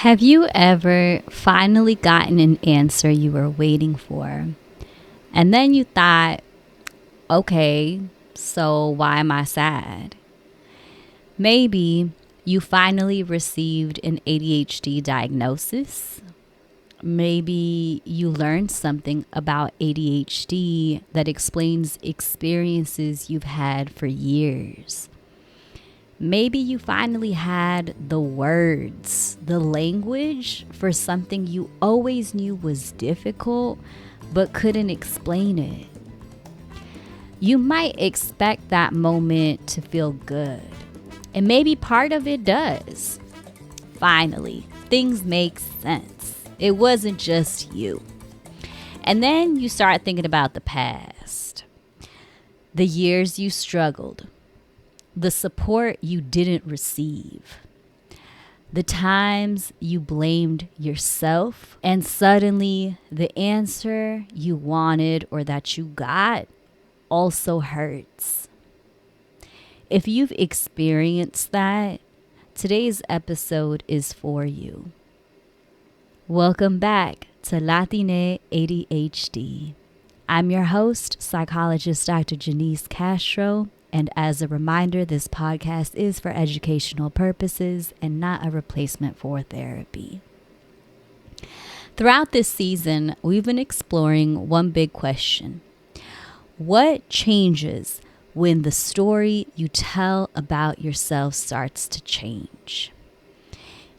Have you ever finally gotten an answer you were waiting for? And then you thought, okay, so why am I sad? Maybe you finally received an ADHD diagnosis. Maybe you learned something about ADHD that explains experiences you've had for years. Maybe you finally had the words, the language for something you always knew was difficult but couldn't explain it. You might expect that moment to feel good, and maybe part of it does. Finally, things make sense. It wasn't just you. And then you start thinking about the past, the years you struggled, the support you didn't receive, the times you blamed yourself, and suddenly the answer you wanted or that you got also hurts. If you've experienced that, today's episode is for you. Welcome back to Latine ADHD. I'm your host, psychologist Dr. Janice Castro. And as a reminder, this podcast is for educational purposes and not a replacement for therapy. Throughout this season, we've been exploring one big question. What changes when the story you tell about yourself starts to change?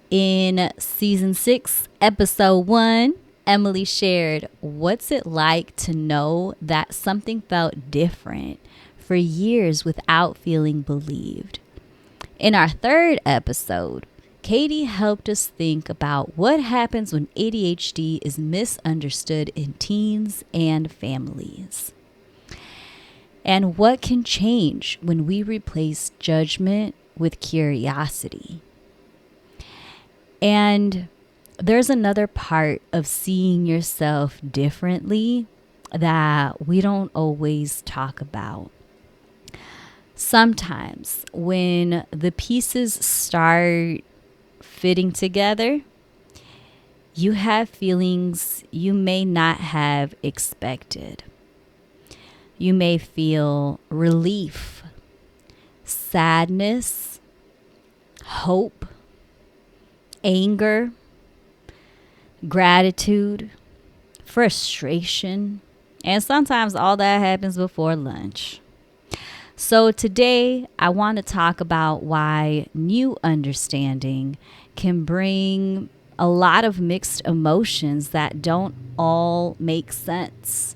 In season 6, episode 1, Emily shared what's it like to know that something felt different for years without feeling believed. In our third episode, Katie helped us think about what happens when ADHD is misunderstood in teens and families, and what can change when we replace judgment with curiosity. And there's another part of seeing yourself differently that we don't always talk about. Sometimes when the pieces start fitting together, you have feelings you may not have expected. You may feel relief, sadness, hope, anger, gratitude, frustration, and sometimes all that happens before lunch. So today, I want to talk about why new understanding can bring a lot of mixed emotions that don't all make sense,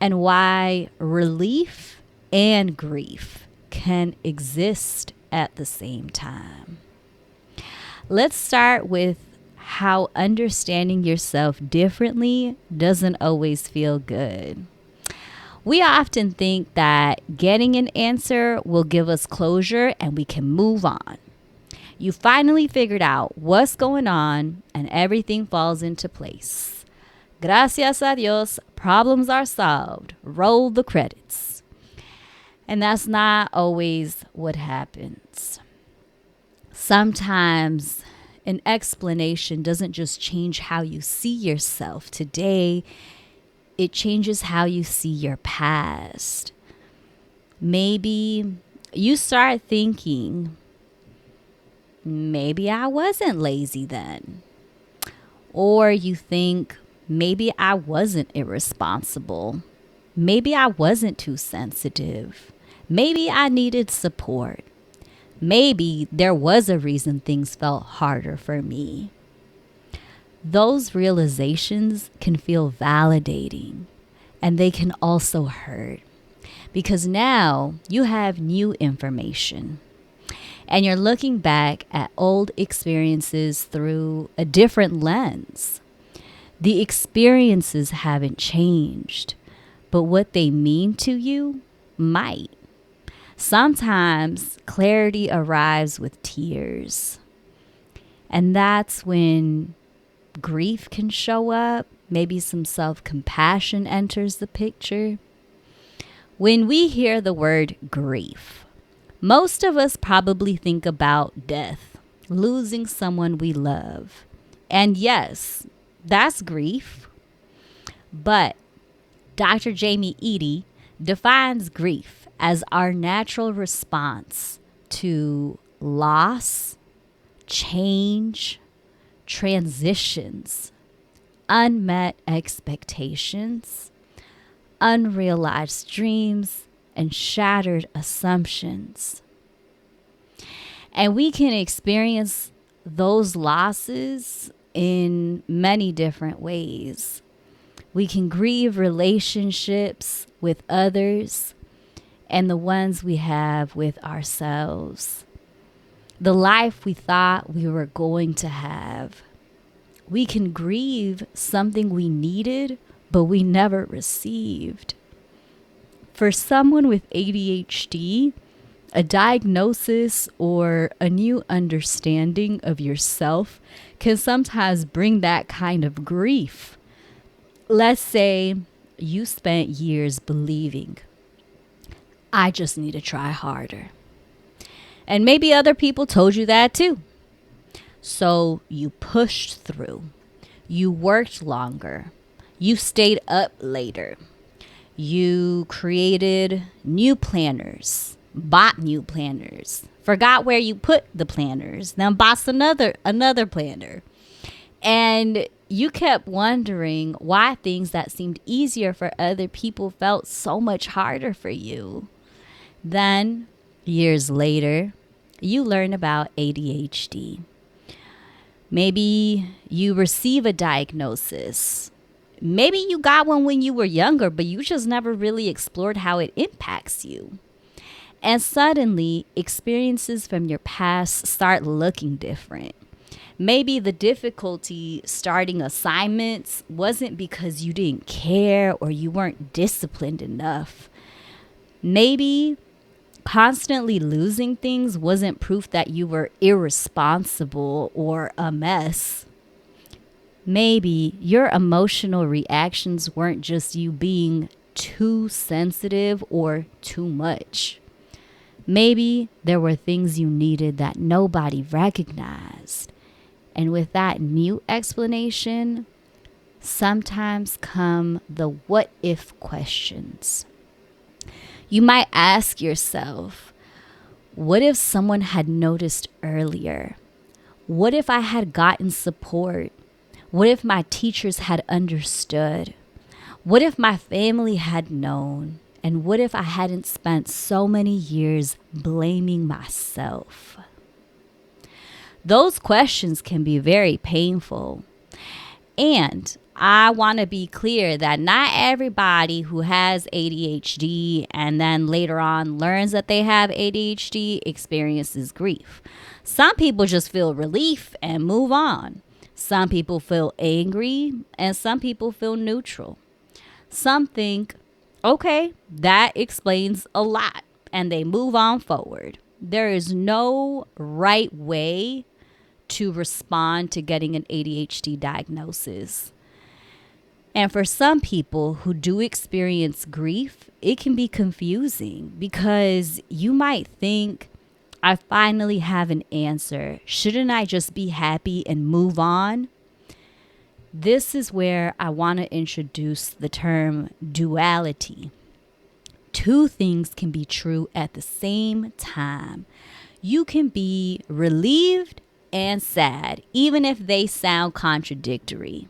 and why relief and grief can exist at the same time. Let's start with how understanding yourself differently doesn't always feel good. We often think that getting an answer will give us closure and we can move on. You finally figured out what's going on and everything falls into place. Gracias a Dios, problems are solved. Roll the credits. And that's not always what happens. Sometimes an explanation doesn't just change how you see yourself today, it changes how you see your past. Maybe you start thinking, maybe I wasn't lazy then. Or you think, maybe I wasn't irresponsible. Maybe I wasn't too sensitive. Maybe I needed support. Maybe there was a reason things felt harder for me. Those realizations can feel validating, and they can also hurt because now you have new information and you're looking back at old experiences through a different lens. The experiences haven't changed, but what they mean to you might. Sometimes clarity arrives with tears, and that's when grief can show up. Maybe some self-compassion enters the picture. When we hear the word grief, most of us probably think about death, losing someone we love. And yes, that's grief. But Dr. Jamie Eady defines grief as our natural response to loss, change, transitions, unmet expectations, unrealized dreams, and shattered assumptions. And we can experience those losses in many different ways. We can grieve relationships with others and the ones we have with ourselves. The life we thought we were going to have. We can grieve something we needed, but we never received. For someone with ADHD, a diagnosis or a new understanding of yourself can sometimes bring that kind of grief. Let's say you spent years believing, I just need to try harder. And maybe other people told you that too. So you pushed through. You worked longer. You stayed up later. You created new planners, bought new planners, forgot where you put the planners, then bought another planner. And you kept wondering why things that seemed easier for other people felt so much harder for you. Then, years later, you learn about ADHD. Maybe you receive a diagnosis. Maybe you got one when you were younger, but you just never really explored how it impacts you. And suddenly, experiences from your past start looking different. Maybe the difficulty starting assignments wasn't because you didn't care or you weren't disciplined enough. Maybe constantly losing things wasn't proof that you were irresponsible or a mess. Maybe your emotional reactions weren't just you being too sensitive or too much. Maybe there were things you needed that nobody recognized. And with that new explanation, sometimes come the what if questions. You might ask yourself, what if someone had noticed earlier? What if I had gotten support? What if my teachers had understood? What if my family had known? And what if I hadn't spent so many years blaming myself? Those questions can be very painful. And I want to be clear that not everybody who has ADHD and then later on learns that they have ADHD experiences grief. Some people just feel relief and move on. Some people feel angry and some people feel neutral. Some think, okay, that explains a lot, and they move on forward. There is no right way to respond to getting an ADHD diagnosis. And for some people who do experience grief, it can be confusing because you might think, I finally have an answer. Shouldn't I just be happy and move on? This is where I want to introduce the term duality. Two things can be true at the same time. You can be relieved and sad, even if they sound contradictory.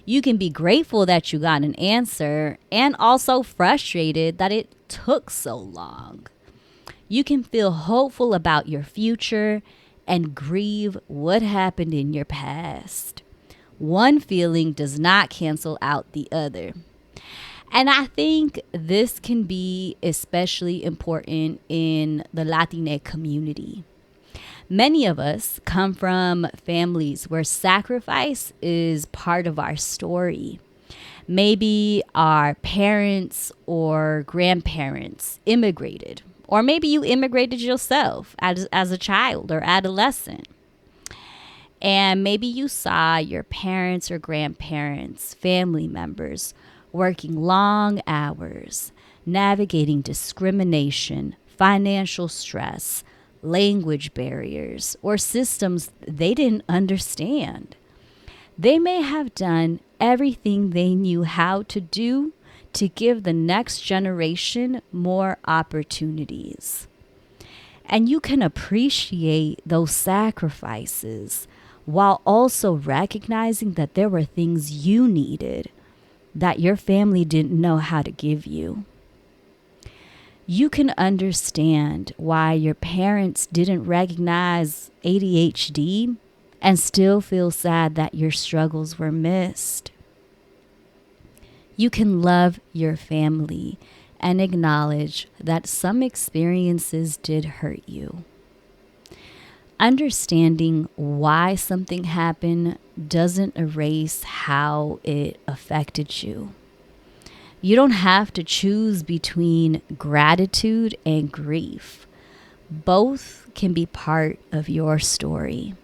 You can be grateful that you got an answer and also frustrated that it took so long. You can feel hopeful about your future and grieve what happened in your past. One feeling does not cancel out the other. And I think this can be especially important in the Latine community. Many of us come from families where sacrifice is part of our story. Maybe our parents or grandparents immigrated, or maybe you immigrated yourself as a child or adolescent. And maybe you saw your parents or grandparents, family members, working long hours, navigating discrimination, financial stress, language barriers, or systems they didn't understand. They may have done everything they knew how to do to give the next generation more opportunities. And you can appreciate those sacrifices while also recognizing that there were things you needed that your family didn't know how to give you. You can understand why your parents didn't recognize ADHD and still feel sad that your struggles were missed. You can love your family and acknowledge that some experiences did hurt you. Understanding why something happened doesn't erase how it affected you. You don't have to choose between gratitude and grief. Both can be part of your story.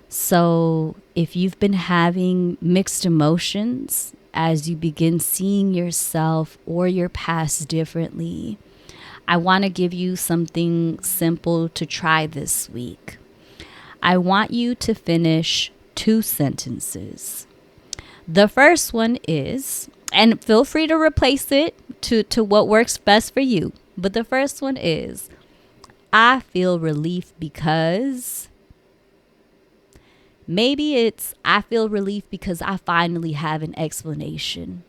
So if you've been having mixed emotions as you begin seeing yourself or your past differently, I want to give you something simple to try this week. I want you to finish 2 sentences. The first one is, and feel free to replace it to what works best for you. But the first one is, I feel relief because... Maybe it's, I feel relief because I finally have an explanation.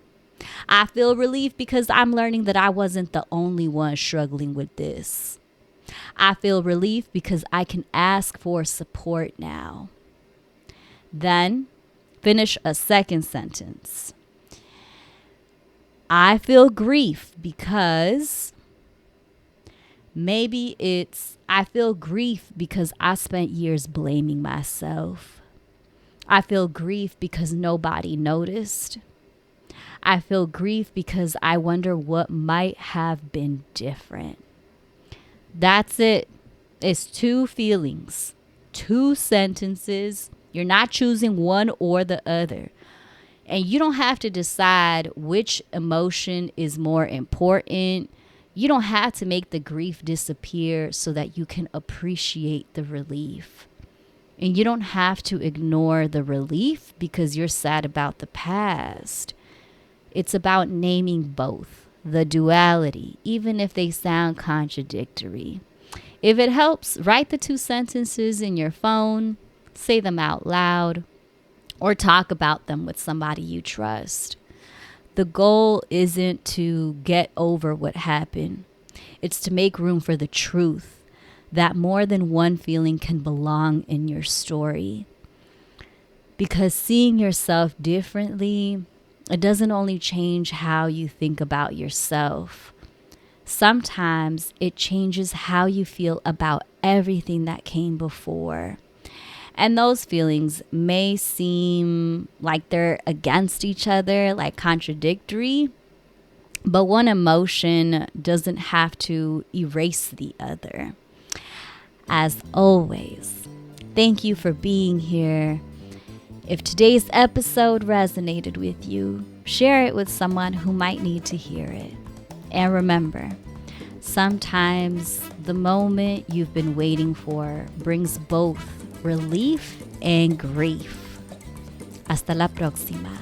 I feel relief because I'm learning that I wasn't the only one struggling with this. I feel relief because I can ask for support now. Then finish a second sentence. I feel grief because... Maybe it's, I feel grief because I spent years blaming myself. I feel grief because nobody noticed. I feel grief because I wonder what might have been different. That's it. It's 2 feelings, 2 sentences. You're not choosing one or the other. And you don't have to decide which emotion is more important. You don't have to make the grief disappear so that you can appreciate the relief. And you don't have to ignore the relief because you're sad about the past. It's about naming both, the duality, even if they sound contradictory. If it helps, write the 2 sentences in your phone, say them out loud, or talk about them with somebody you trust. The goal isn't to get over what happened. It's to make room for the truth that more than one feeling can belong in your story. Because seeing yourself differently, it doesn't only change how you think about yourself. Sometimes it changes how you feel about everything that came before. And those feelings may seem like they're against each other, like contradictory, but one emotion doesn't have to erase the other. As always, thank you for being here. If today's episode resonated with you, share it with someone who might need to hear it. And remember, sometimes the moment you've been waiting for brings both relief and grief. Hasta la próxima.